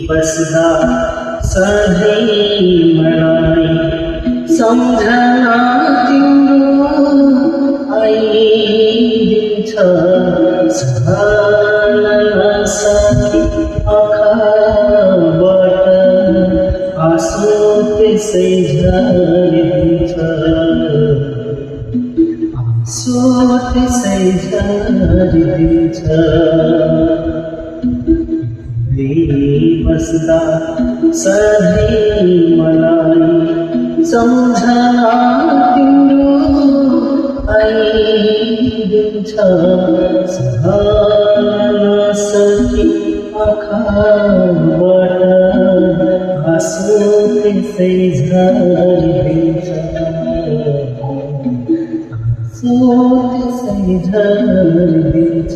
बसदा सधैँ मलाई सम्झना तिम्रो आइदिन्छ साथी आँखाबाट आँसु त्यसै झरिदिन्छ आँसु त्यसै झरिदिन्छ बसदा सधैँ मलाई सम्झना तिम्रो आइदिन्छ सकी आँखाबाट आँसु त्यसै झरिदिन्छ आँसु त्यसै झरिदिन्छ